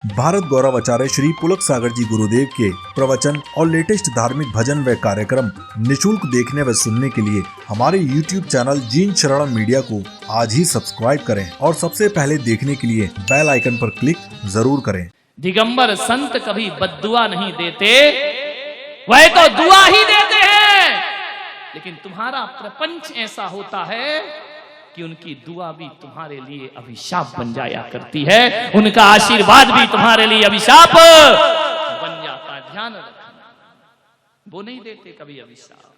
भारत गौरव आचार्य श्री पुलक सागर जी गुरुदेव के प्रवचन और लेटेस्ट धार्मिक भजन व कार्यक्रम निशुल्क देखने व सुनने के लिए हमारे YouTube चैनल जीन शरणम मीडिया को आज ही सब्सक्राइब करें और सबसे पहले देखने के लिए बेल आइकन पर क्लिक जरूर करें। दिगंबर संत कभी बद्दुआ नहीं देते, वह तो दुआ ही देते हैं। लेकिन तुम्हारा प्रपंच ऐसा होता है कि उनकी दुआ भी तुम्हारे लिए अभिशाप बन जाया करती है, उनका आशीर्वाद भी तुम्हारे लिए अभिशाप बन जाता है। ध्यान रखना, वो नहीं देते कभी अभिशाप।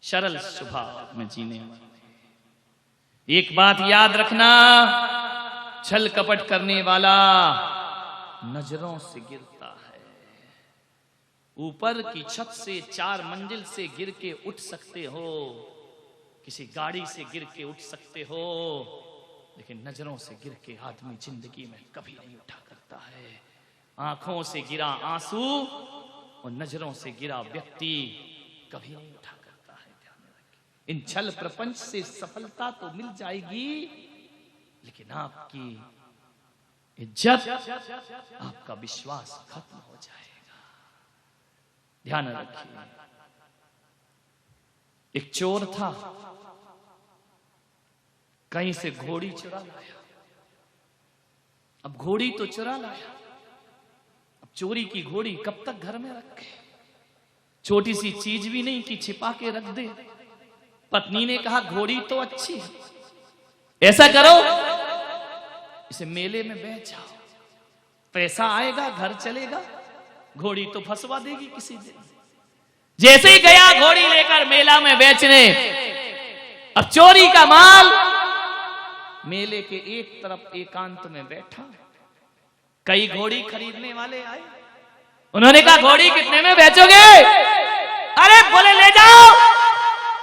सरल स्वभाव में जीने वाले। एक बात याद रखना, छल कपट करने वाला नजरों से गिरता है। ऊपर की छत से 4 मंजिल से गिर के उठ सकते हो, किसी गाड़ी से गिर के उठ सकते हो, लेकिन नजरों से गिर के आदमी जिंदगी में कभी नहीं उठा करता है। आंखों से गिरा आंसू और नजरों से गिरा व्यक्ति कभी नहीं उठा करता है। ध्यान रखें, इन छल प्रपंच से सफलता तो मिल जाएगी, लेकिन आपकी इज्जत, आपका विश्वास खत्म हो जाएगा। ध्यान रखिए, एक चोर था, कहीं से घोड़ी चुरा लाया। अब घोड़ी तो चुरा लाया, अब चोरी की घोड़ी कब तक घर में रखे? छोटी सी चीज भी नहीं कि छिपा के रख दे। पत्नी ने कहा घोड़ी तो अच्छी है, ऐसा करो इसे मेले में बेच जाओ, पैसा आएगा, घर चलेगा, घोड़ी तो फंसवा देगी किसी दिन। जैसे ही गया घोड़ी लेकर मेला में बेचने, अब चोरी का माल मेले के एक तरफ एकांत में बैठा। कई घोड़ी खरीदने वाले आए, उन्होंने कहा घोड़ी कितने में बेचोगे? अरे बोले ले जाओ,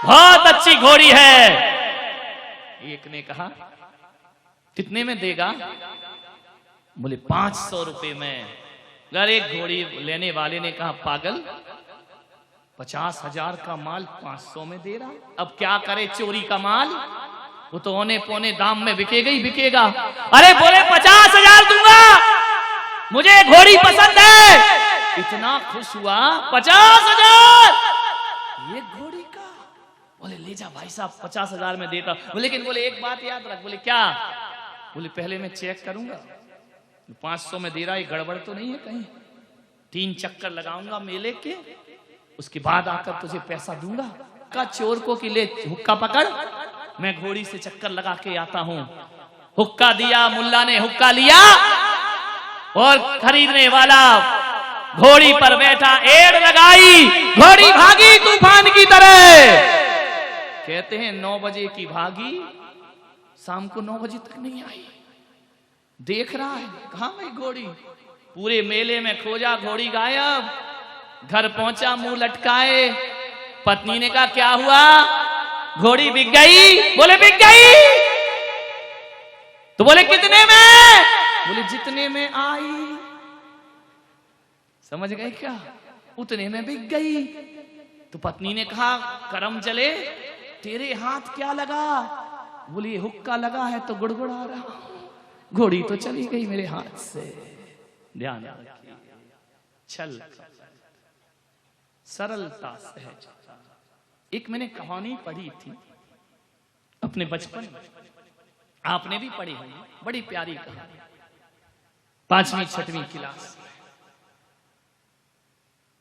बहुत अच्छी घोड़ी है। एक ने कहा कितने में देगा? बोले 500 रुपए में। अरे एक घोड़ी लेने वाले ने कहा पागल, 50,000 का माल 500 में दे रहा, अब क्या करे चोरी का माल? वो तो औने पौने दाम में बिकेगा ही बिकेगा। अरे बोले 50,000 दूंगा, मुझे घोड़ी पसंद है। इतना खुश हुआ, 50,000 ये घोड़ी का? बोले ले जा भाई साहब, 50,000 में देता। लेकिन बोले एक बात याद रख। बोले क्या? बोले पहले मैं चेक करूंगा 500 में दे रहा है, गड़बड़ तो नहीं है कहीं। 3 चक्कर लगाऊंगा मेले के, उसके बाद आकर तुझे पैसा दूंगा। का चोर को कि ले हुक्का पकड़, मैं घोड़ी से चक्कर लगा के आता हूं। हुक्का दिया, मुल्ला ने हुक्का लिया और खरीदने वाला घोड़ी पर बैठा, एड़ लगाई, घोड़ी भागी तूफान की तरह। कहते हैं 9 बजे की भागी, शाम को 9 बजे तक नहीं आई। देख रहा है कहां गई घोड़ी, पूरे मेले में खोजा, घोड़ी गायब। घर पहुंचा मुंह लटकाए, पत्नी ने कहा क्या हुआ? घोड़ी बिक गई। बोले बिक गई? तो बोले कितने में? बोले जितने में आई। समझ गए क्या? उतने में बिक गई। तो पत्नी ने कहा करम चले, तेरे हाथ क्या लगा? बोले हुक्का लगा है तो गुड़गुड़ा रहा, घोड़ी तो चली गई मेरे हाथ से। ध्यान रखिए, छल, सरलता, सहज। एक मैंने कहानी पढ़ी थी अपने बचपन में, आपने भी पढ़ी होगी, बड़ी प्यारी कहानी। 5वीं 6वीं क्लास में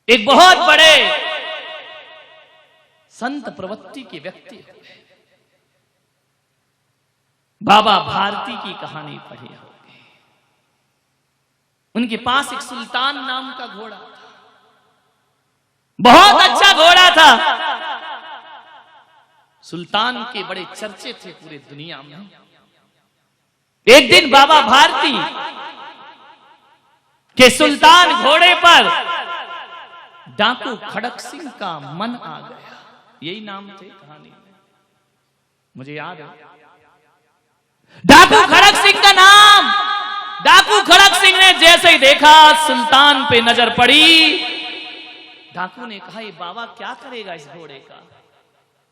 एक बहुत बड़े संत प्रवृत्ति के व्यक्ति बाबा भारती की कहानी पढ़ी होगी। उनके पास एक सुल्तान नाम का घोड़ा था, बहुत अच्छा घोड़ा था। सुल्तान के बड़े चर्चे थे पूरे दुनिया में। एक दिन बाबा भारती के सुल्तान घोड़े पर डाकू खड़क सिंह का मन आ गया, यही नाम थे कहानी में, मुझे याद है। डाकू खड़क सिंह का नाम। डाकू खड़क सिंह ने जैसे ही देखा सुल्तान पे नजर पड़ी, डाकू ने कहा ये बाबा क्या करेगा इस घोड़े का?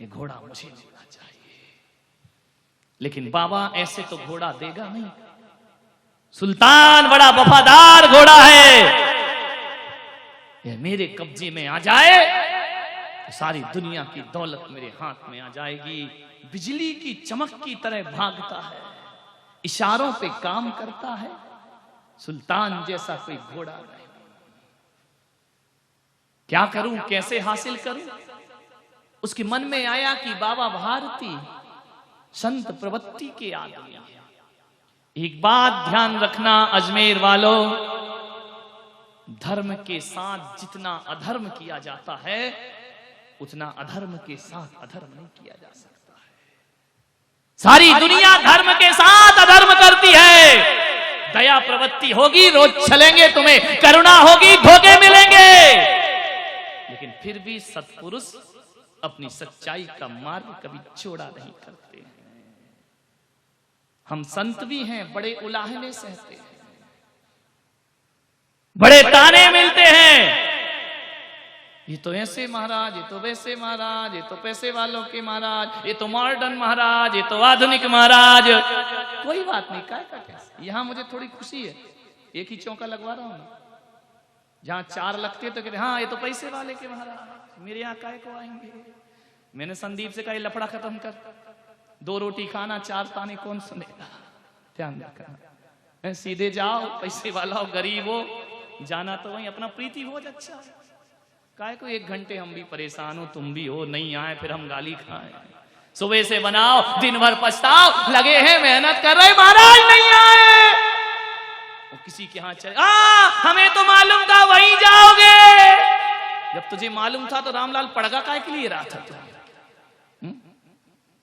ये घोड़ा मुझे लेना चाहिए। लेकिन बाबा ऐसे तो घोड़ा देगा नहीं। सुल्तान बड़ा वफादार घोड़ा है, यह मेरे कब्जे में आ जाए तो सारी दुनिया की दौलत मेरे हाथ में आ जाएगी। बिजली की चमक की तरह भागता है, इशारों पे काम करता है, सुल्तान जैसा कोई घोड़ा नहीं। क्या करूं, कैसे हासिल करूं? उसके मन में आया कि बाबा भारती संत प्रवृत्ति के आदमी। एक बात ध्यान रखना अजमेर वालों, धर्म के साथ जितना अधर्म किया जाता है उतना अधर्म के साथ अधर्म नहीं किया जा सकता है। सारी दुनिया धर्म के साथ अधर्म करती है। दया प्रवृत्ति होगी, रोज चलेंगे, तुम्हें करुणा होगी, धोखे मिलेंगे, लेकिन फिर भी सत्पुरुष अपनी सच्चाई का मार्ग कभी चौड़ा नहीं करते हैं। हम संत भी हैं, बड़े उलाहने सहते हैं, बड़े ताने मिलते हैं, ये तो ऐसे महाराज, ये तो वैसे महाराज, ये तो पैसे वालों के महाराज, ये तो मॉडर्न महाराज, ये तो आधुनिक महाराज। कोई बात नहीं, काय का कैसे, यहां मुझे थोड़ी खुशी है, एक ही चौका लगवा रहा हूं ना। जहां 4 लगते तो कहते हाँ ये तो पैसे वाले के महाराज, मेरे यहाँ काय को आएंगे। मैंने संदीप से कहा लफड़ा खत्म कर, 2 रोटी खाना, 4 ताने कौन सुनेगा। ध्यान रखना, सीधे जाओ, पैसे वाला हो गरीब हो, जाना तो वहीं अपना प्रीति भोज अच्छा है। काय को 1 घंटे हम भी परेशान हो, तुम भी हो, नहीं आए फिर हम गाली खाएं। सुबह से बनाओ, दिन भर पछताओ, लगे हैं मेहनत कर रहे, महाराज नहीं आए। वो किसी के यहाँ चले, हमें तो मालूम था वहीं जाओगे। जब तुझे मालूम था तो रामलाल पड़गा काय के लिए रहा था तुझे?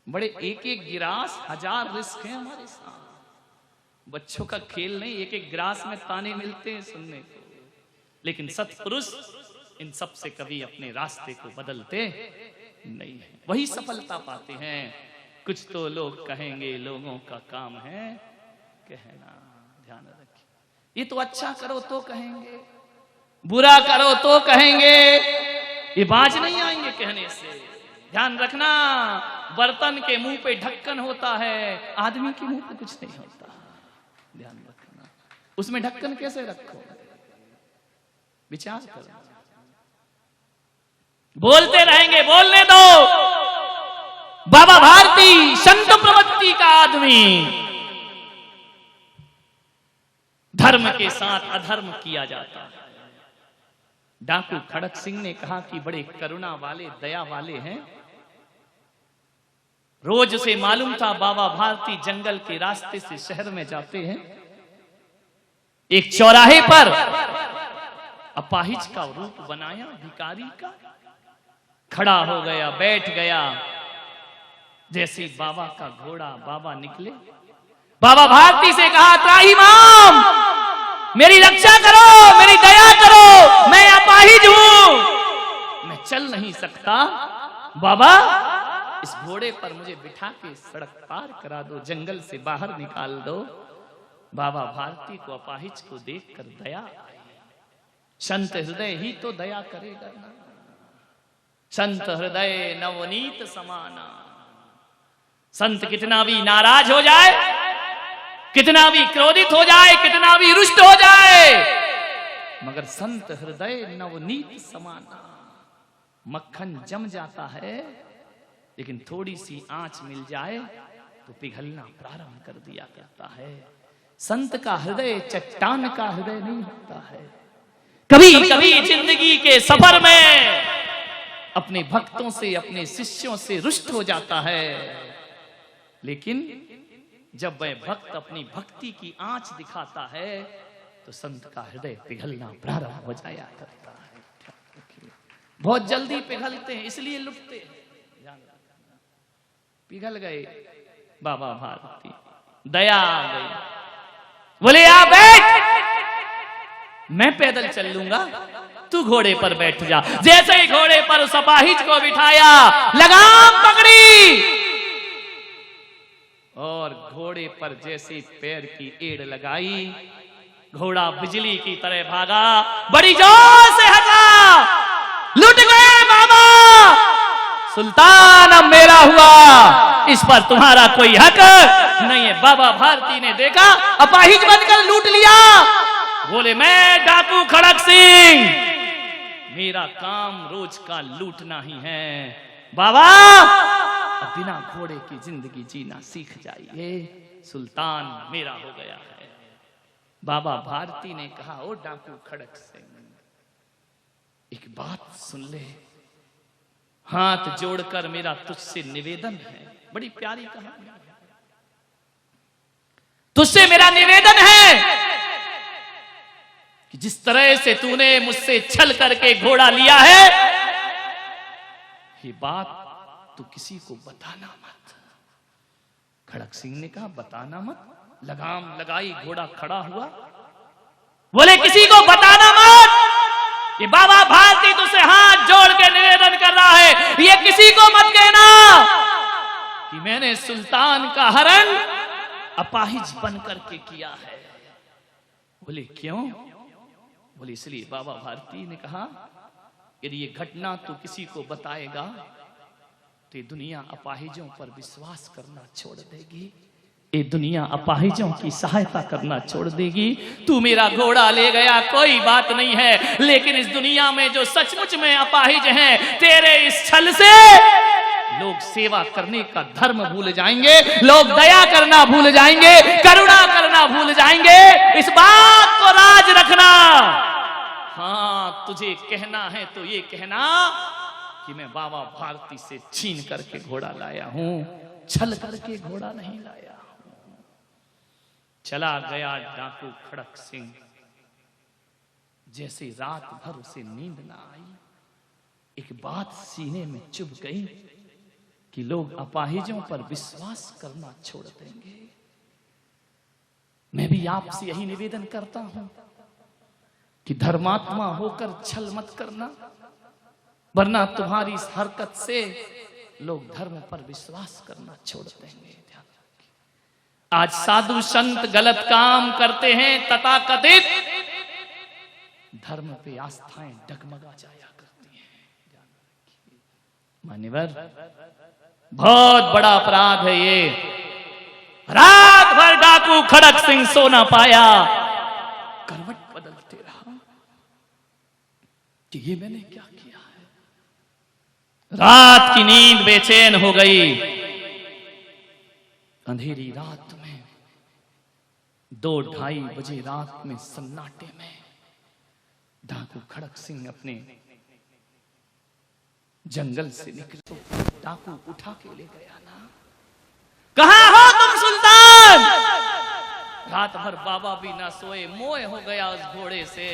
बड़े एक गिलास 1000 रिस्क है हमारे साथ। बच्चों का खेल नहीं, एक गिलास में ताने मिलते हैं सुनने को, लेकिन सत्पुरुष इन सब से कभी अपने रास्ते को बदलते नहीं है, वही सफलता पाते हैं। कुछ तो लोग कहेंगे, लोगों का काम है कहना। ध्यान रखिए, ये तो अच्छा करो तो कहेंगे, बुरा करो तो कहेंगे, ये बाज नहीं आएंगे कहने से। ध्यान रखना, बर्तन के मुंह पे ढक्कन होता है, आदमी के मुंह पे कुछ नहीं होता। ध्यान रखना, उसमें ढक्कन कैसे रखो, विचार करो। बोलते रहेंगे, बोलने दो। बाबा भारती संत प्रवृत्ति का आदमी, धर्म के साथ अधर्म किया जाता है। डाकू खड़क सिंह ने कहा कि बड़े करुणा वाले, दया वाले हैं। रोज से मालूम था बाबा भारती जंगल के रास्ते से शहर में जाते हैं। एक चौराहे पर अपाहिज का रूप बनाया, भिखारी का, खड़ा हो गया, बैठ गया। जैसे बाबा का घोड़ा, बाबा निकले, बाबा भारती से कहा, त्राहिमाम मेरी रक्षा करो, मेरी दया करो, मैं अपाहिज हूं, मैं चल नहीं सकता। बाबा इस घोड़े पर मुझे बिठा के सड़क पार करा दो, जंगल से बाहर निकाल दो। बाबा भारती को अपाहिज को देखकर दया आई। संत हृदय ही तो दया करेगा ना। संत हृदय नवनीत समाना। संत कितना भी नाराज हो जाए, कितना भी क्रोधित हो जाए, कितना भी रुष्ट हो जाए, मगर संत हृदय नवनीत समाना। मक्खन जम जाता है, लेकिन थोड़ी सी आंच मिल जाए तो पिघलना प्रारंभ कर दिया करता है। संत का हृदय चट्टान का हृदय नहीं होता है। कभी कभी जिंदगी के सफर में अपने भक्तों से, अपने शिष्यों से रुष्ट हो जाता है, लेकिन जब वह भक्त अपनी भक्ति की आंच दिखाता है तो संत का हृदय पिघलना प्रारंभ हो जाया करता है। बहुत जल्दी पिघलते हैं, इसलिए लुटते हैं। पिघल गए बाबा भारती, दया आ गई। बोले आ बैठ, मैं पैदल चल लूंगा, तू घोड़े पर बैठ जा। जैसे ही घोड़े पर उस अपाहिज को बिठाया, लगाम पकड़ी और घोड़े पर जैसे पैर की एड़ लगाई, घोड़ा बिजली की तरह भागा, बड़ी जोर से हंसा। लुट गए बाबा, सुल्तान अब मेरा हुआ, इस पर तुम्हारा कोई हक नहीं है। बाबा भारती ने देखा अपाहिज बनकर लूट लिया। बोले मैं डाकू खड़क सिंह, मेरा काम रोज का लूटना ही है। बाबा अब बिना घोड़े की जिंदगी जीना सीख जाइए, सुल्तान मेरा हो गया है। बाबा भारती ने कहा ओ डाकू खड़क सिंह, एक बात सुन ले, हाथ जोड़कर मेरा तुझसे निवेदन है। बड़ी प्यारी कहानी है। तुझसे मेरा निवेदन है कि जिस तरह से तूने मुझसे छल करके घोड़ा लिया है, ये बात तू किसी को बताना मत। खड़क सिंह ने कहा बताना मत? लगाम लगाई, घोड़ा खड़ा हुआ। बोले किसी को बताना मत, ये बाबा भारती तुझसे हाथ जोड़ के निवेदन कर रहा है, ये किसी को मत कहना कि मैंने सुल्तान का हरण अपाहिज बन करके किया है। बोले क्यों? बोले इसलिए बाबा भारती ने कहा यदि ये घटना तू किसी को बताएगा तो ये दुनिया अपाहिजों पर विश्वास करना छोड़ देगी, ये दुनिया अपाहिजों की सहायता करना छोड़ देगी। तू मेरा घोड़ा ले गया कोई बात नहीं है, लेकिन इस दुनिया में जो सचमुच में अपाहिज हैं, तेरे इस छल से लोग सेवा करने का धर्म भूल जाएंगे, लोग दया करना भूल जाएंगे, करुणा करना भूल जाएंगे। इस बात को राज रखना। हाँ तुझे कहना है तो ये कहना कि मैं बाबा भारती से छीन करके घोड़ा लाया हूं, छल करके घोड़ा नहीं लाया। चला गया डाकू खड़क सिंह। जैसे रात भर उसे नींद ना आई, एक बात सीने में चुभ गई कि लोग अपाहिजों पर विश्वास करना छोड़ देंगे। मैं भी आपसे यही निवेदन करता हूं कि धर्मात्मा होकर छल मत करना, वरना तुम्हारी इस हरकत से लोग धर्म पर विश्वास करना छोड़ देंगे। आज साधु संत गलत काम करते हैं, तथाकथित धर्म पे आस्थाएं डगमगा जाया करती हैं। मान्यवर बहुत बड़ा अपराध है ये। रात भर डाकू खड़क सिंह सो ना पाया, करवट बदलते रहा कि ये मैंने क्या किया है। रात की नींद बेचैन हो गई। अंधेरी रात में 2-2:30 बजे रात में सन्नाटे में डाकू खड़क सिंह अपने जंगल से निकले तो डाकू उठा के ले गया ना। कहां हो तुम सुल्तान? रात भर बाबा भी ना सोए, मोह हो गया उस घोड़े से।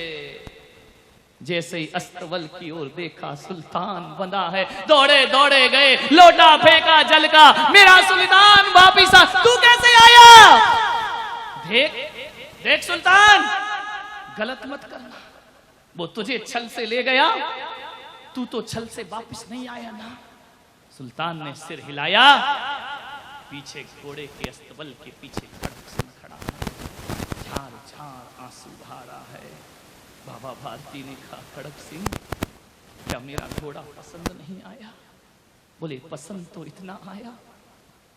जैसे ही अस्तबल की ओर देखा सुल्तान बंधा है, दौड़े दौड़े गए, लोटा फेंका जल का, मेरा सुल्तान वापिस आ। तू कैसे आया? देख देख सुल्तान, गलत मत करना, वो तुझे छल से ले गया, तू तो छल से वापिस नहीं आया ना। सुल्तान ने सिर हिलाया, पीछे घोड़े के अस्तबल के पीछे खड़क सिंह खड़ा है, झार झार आंसू बहा रहा है। बाबा भारती ने कहा खड़क सिंह क्या मेरा घोड़ा पसंद नहीं आया? बोले पसंद तो इतना आया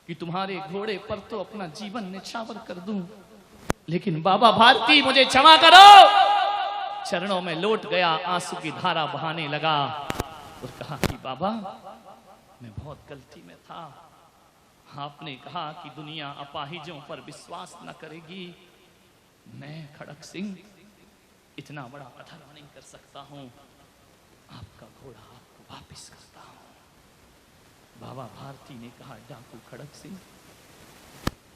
कि तुम्हारे घोड़े पर तो अपना जीवन निछावर कर दूं, लेकिन बाबा भारती मुझे क्षमा करो। चरणों में लौट गया, आंसू की धारा बहाने लगा और कहा कि बाबा मैं बहुत गलती में था। आपने कहा कि दुनिया अपाहिजों पर विश्वास न करेगी, मैं खड़क सिंह इतना बड़ा अधर्म नहीं कर सकता हूं, आपका घोड़ा आपको वापस करता हूं। बाबा भारती ने कहा डाकू खड़क सिंह,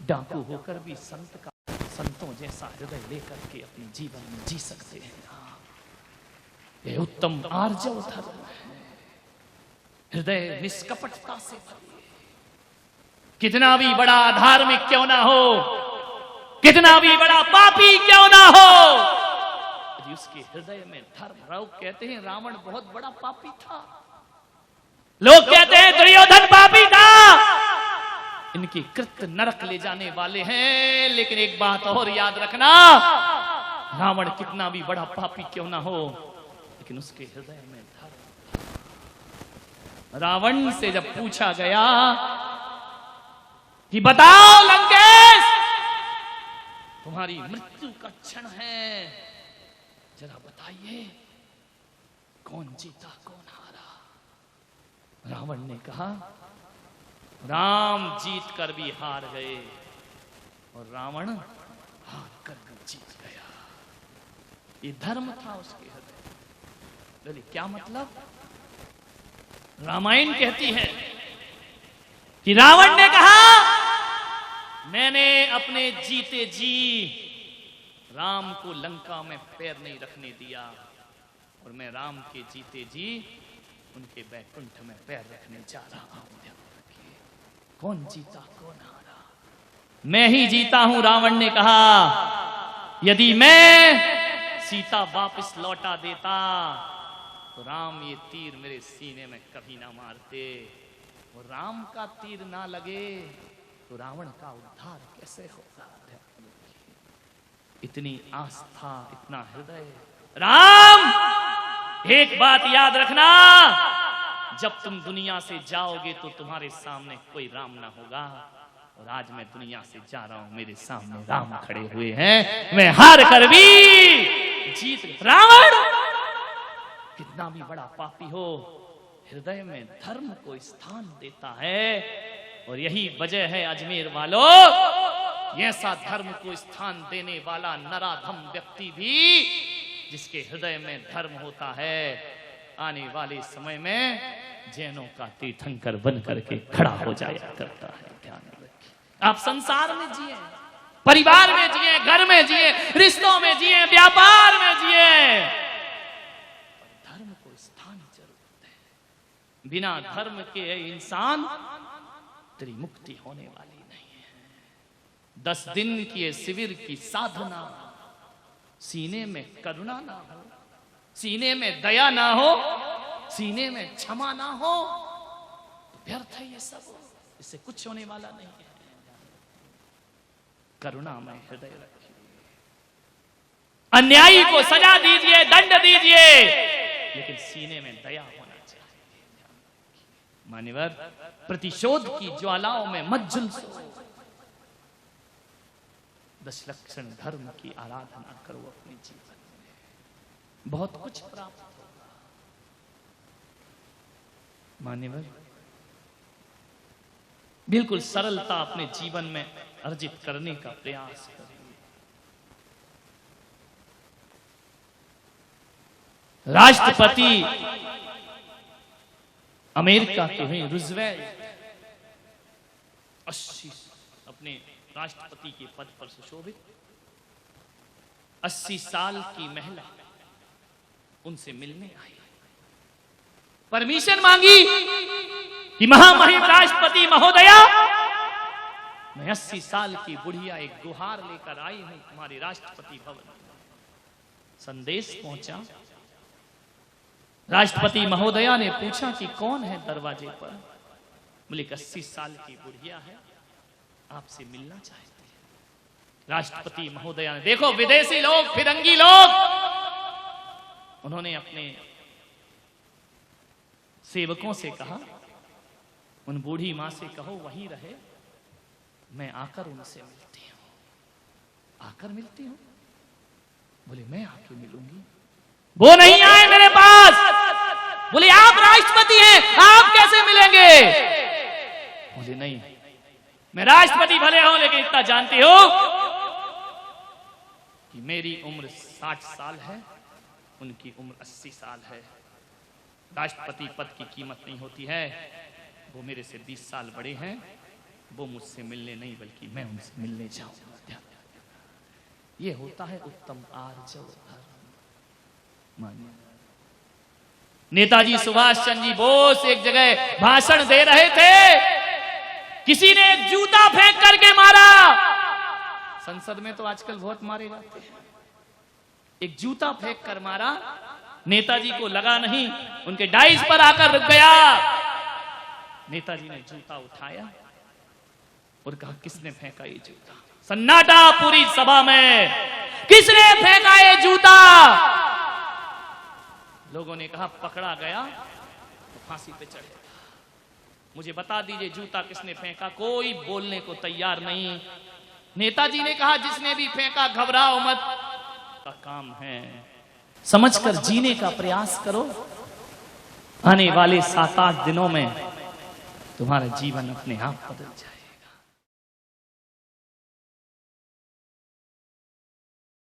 डाकू होकर भी संतों जैसा हृदय लेकर के अपने जीवन में जी सकते हैं। यह उत्तम आर्जव धर्म है, हृदय निष्कपटता से भरे। कितना भी बड़ा धार्मिक क्यों ना हो, कितना भी बड़ा पापी क्यों ना हो, उसके हृदय में धर्म। लोग कहते हैं रावण बहुत बड़ा पापी था, लोग कहते हैं दुर्योधन पापी था, इनके कृत्य नरक ले जाने वाले हैं। लेकिन एक बात और याद रखना, रावण कितना भी बड़ा पापी क्यों ना हो, लेकिन उसके हृदय में धर्म। रावण से जब पूछा गया कि बताओ लंकेश, तुम्हारी मृत्यु का क्षण है, जरा बताइए कौन जीता कौन हारा। रावण ने कहा राम जीत कर भी हार गए और रावण हार कर भी जीत गया। ये धर्म था उसके हृदय। बोले क्या मतलब? रामायण कहती है कि रावण ने कहा मैंने अपने जीते जी राम को लंका में पैर नहीं रखने दिया और मैं राम के जीते जी उनके बैकुंठ में पैर रखने जा रहा हूं। कौन जीता कौन हारा? मैं ही जीता हूं। रावण ने कहा यदि मैं सीता वापस लौटा देता तो राम ये तीर मेरे सीने में कभी ना मारते, और राम का तीर ना लगे तो रावण का उद्धार कैसे होगा? इतनी आस्था, इतना हृदय। राम एक बात याद रखना, जब तुम दुनिया से जाओगे तो तुम्हारे सामने कोई राम ना होगा, और आज मैं दुनिया से जा रहा हूं, मेरे सामने राम खड़े हुए हैं, मैं हार कर भी जीत। रावण कितना भी बड़ा पापी हो, हृदय में धर्म को स्थान देता है, और यही वजह है अजमेर वालों, ऐसा धर्म को स्थान देने वाला नराधम व्यक्ति भी जिसके हृदय में धर्म होता है, आने वाले समय में जैनों का तीर्थंकर बन करके खड़ा हो जाया करता है। ध्यान रखिए। आप संसार में जिए, परिवार में जिए, घर में जिए, रिश्तों में जिए, व्यापार में जिए, धर्म को स्थान जरूर है। बिना धर्म के इंसान तेरी मुक्ति होने वाली नहीं है। 10 दिन की शिविर की साधना, सीने में करुणा ना हो, सीने में दया ना हो, सीने में क्षमा ना हो, तो व्यर्थ है ये सब, इससे कुछ होने वाला नहीं है। करुणा में हृदय रखिए, अन्यायी को सजा दीजिए, दंड दीजिए, लेकिन सीने में दया होना चाहिए। मान्यवर, प्रतिशोध की ज्वालाओं में मत झुलसो, 10 लक्षण धर्म की आराधना करो अपने जीवन में, बहुत कुछ प्राप्त होगा। मान्यवर, बिल्कुल सरलता अपने जीवन में अर्जित करने का प्रयास करिए। राष्ट्रपति अमेरिका के हुए रूजवेल्ट 80 अपने राष्ट्रपति के पद पर सुशोभित, 80 साल की महिला उनसे मिलने आई, परमिशन मांगी कि महामहिम राष्ट्रपति महोदया, मैं 80 साल की बुढ़िया एक गुहार लेकर आई हूं तुम्हारे राष्ट्रपति भवन। संदेश पहुंचा, राष्ट्रपति महोदया ने पूछा कि कौन है दरवाजे पर? बोले 80 साल की बुढ़िया है, आपसे मिलना चाहते हैं। राष्ट्रपति महोदया ने, देखो विदेशी लोग, फिरंगी लोग, उन्होंने अपने सेवकों से कहा उन बूढ़ी मां से कहो वहीं रहे, मैं आकर उनसे मिलती हूं। आकर मिलती हूं? बोले मैं आके मिलूंगी। वो नहीं आए मेरे पास। बोले आप राष्ट्रपति हैं, आप कैसे मिलेंगे? बोले नहीं, मैं राष्ट्रपति भले हूं, लेकिन इतना जानती हो कि मेरी उम्र 60 साल है, उनकी उम्र 80 साल है। राष्ट्रपति पद की कीमत नहीं होती है, वो मेरे से 20 साल बड़े हैं, वो मुझसे मिलने नहीं बल्कि मैं उनसे मिलने जाऊंगा। ये होता है उत्तम आर्जव धर्म। मानिए, नेताजी सुभाष चंद्र जी बोस एक जगह भाषण दे रहे थे, किसी ने एक जूता फेंक करके मारा। संसद में तो आजकल बहुत मारे जाते हैं। एक जूता फेंक कर मारा, नेताजी को लगा नहीं, उनके डाइस पर आकर रुक गया। नेताजी ने जूता उठाया और कहा किसने फेंका ये जूता? सन्नाटा पूरी सभा में, किसने फेंका ये जूता? लोगों ने कहा पकड़ा गया तो फांसी पे चढ़ेगा। मुझे बता दीजिए जूता किसने फेंका? कोई बोलने को तैयार नहीं। नेताजी ने कहा जिसने भी फेंका घबराओ मत, का काम है समझकर जीने का प्रयास करो। आने वाले 7-8 दिनों में तुम्हारा जीवन अपने आप बदल जाए।